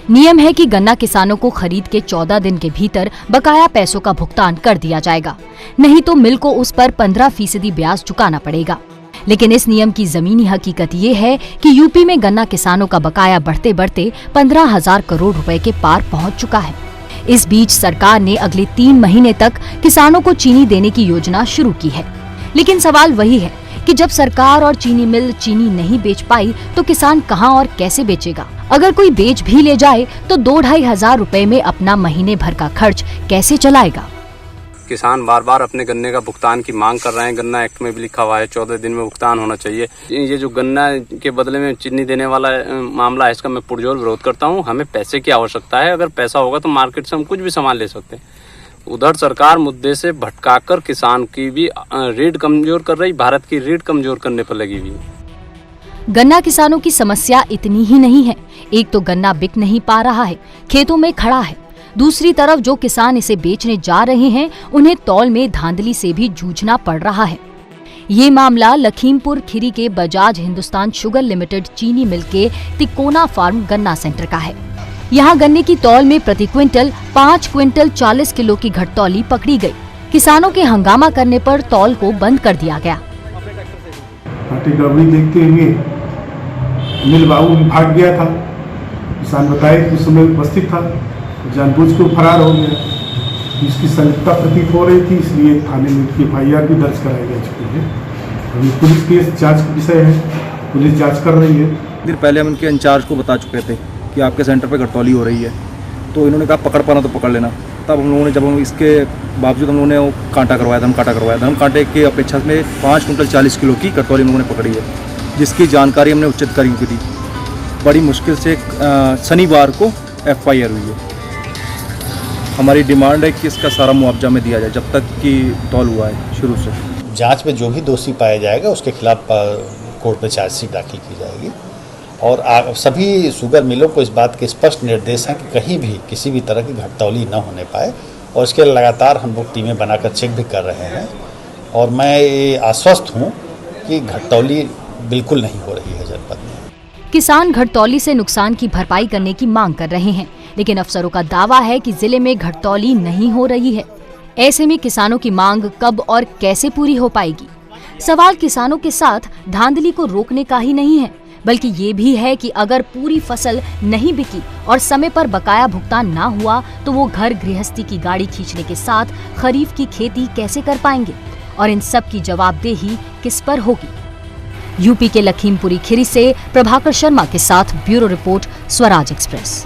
नियम है कि गन्ना किसानों को खरीद के 14 दिन के भीतर बकाया पैसों का भुगतान कर दिया जाएगा, नहीं तो मिल को उस पर 15% ब्याज चुकाना पड़ेगा। लेकिन इस नियम की जमीनी हकीकत ये है कि यूपी में गन्ना किसानों का बकाया बढ़ते बढ़ते 15,000 करोड़ रुपए के पार पहुंच चुका है। इस बीच सरकार ने अगले 3 महीने तक किसानों को चीनी देने की योजना शुरू की है। लेकिन सवाल वही है कि जब सरकार और चीनी मिल चीनी नहीं बेच पाई तो किसान कहां और कैसे बेचेगा? अगर कोई बेच भी ले जाए तो 2-2.5 हजार रुपए में अपना महीने भर का खर्च कैसे चलाएगा? किसान बार बार अपने गन्ने का भुगतान की मांग कर रहे हैं। गन्ना एक्ट में भी लिखा हुआ है 14 दिन में भुगतान होना चाहिए। ये जो गन्ना के बदले में चीनी देने वाला मामला है, इसका मैं पुरजोर विरोध करता हूँ। हमें पैसे की आवश्यकता है। अगर पैसा होगा तो मार्केट से हम कुछ भी सामान ले सकते हैं। उधर सरकार मुद्दे से भटकाकर किसान की भी रीढ़ कमजोर कर रही, भारत की रीढ़ कमजोर करने पर लगी हुई है। गन्ना किसानों की समस्या इतनी ही नहीं है। एक तो गन्ना बिक नहीं पा रहा है, खेतों में खड़ा है। दूसरी तरफ जो किसान इसे बेचने जा रहे हैं, उन्हें तौल में धांधली से भी जूझना पड़ रहा है। ये मामला लखीमपुर खीरी के बजाज हिंदुस्तान शुगर लिमिटेड चीनी मिल के तिकोना फार्म गन्ना सेंटर का है। यहाँ गन्ने की तौल में प्रति क्विंटल 5 क्विंटल 40 किलो की घटतौली पकड़ी गई। किसानों के हंगामा करने पर तौल को बंद कर दिया गया। देखते हुए मिल बाबू भाग गया था। किसान बताए कि उस समय उपस्थित था, जानबूझ के फरार हो गया। इसकी संलिप्तता प्रतीत हो रही थी, इसलिए थाने में FIR भी दर्ज कराई जा चुकी है। अभी पुलिस केस जांच का विषय है, पुलिस जांच कर रही है। दिन पहले हम इनके इंचार्ज को बता चुके थे कि आपके सेंटर पे घटतौली हो रही है, तो इन्होंने कहा पकड़ पाना तो पकड़ लेना। तब हम लोगों ने, जब हम इसके बावजूद हम लोगों ने वो कांटा करवाया था, हम कांटे के अपेक्षा में 5 क्विंटल 40 किलो की घटतौली हम लोगों ने पकड़ी है, जिसकी जानकारी हमने उच्च अधिकारियों को दी। बड़ी मुश्किल से शनिवार को FIR हुई है। हमारी डिमांड है कि इसका सारा मुआवजा में दिया जाए जब तक कि तौल हुआ है शुरू से। जांच में जो भी दोषी पाया जाएगा उसके खिलाफ कोर्ट में चार्जशीट दाखिल की जाएगी। और सभी शुगर मिलों को इस बात के स्पष्ट निर्देश हैं कि कहीं भी किसी भी तरह की घटतौली न होने पाए, और इसके लगातार हम लोग टीमें बनाकर चेक भी कर रहे हैं। और मैं ये आश्वस्त हूँ कि घटतौली बिल्कुल नहीं हो रही है जनपद में। किसान घटतौली से नुकसान की भरपाई करने की मांग कर रहे हैं, लेकिन अफसरों का दावा है कि जिले में घटतौली नहीं हो रही है। ऐसे में किसानों की मांग कब और कैसे पूरी हो पाएगी? सवाल किसानों के साथ धांधली को रोकने का ही नहीं है, बल्कि ये भी है कि अगर पूरी फसल नहीं बिकी और समय पर बकाया भुगतान ना हुआ तो वो घर गृहस्थी की गाड़ी खींचने के साथ खरीफ की खेती कैसे कर पाएंगे? और इन सब की जवाबदेही किस पर होगी? यूपी के लखीमपुरी खीरी से प्रभाकर शर्मा के साथ ब्यूरो रिपोर्ट, स्वराज एक्सप्रेस।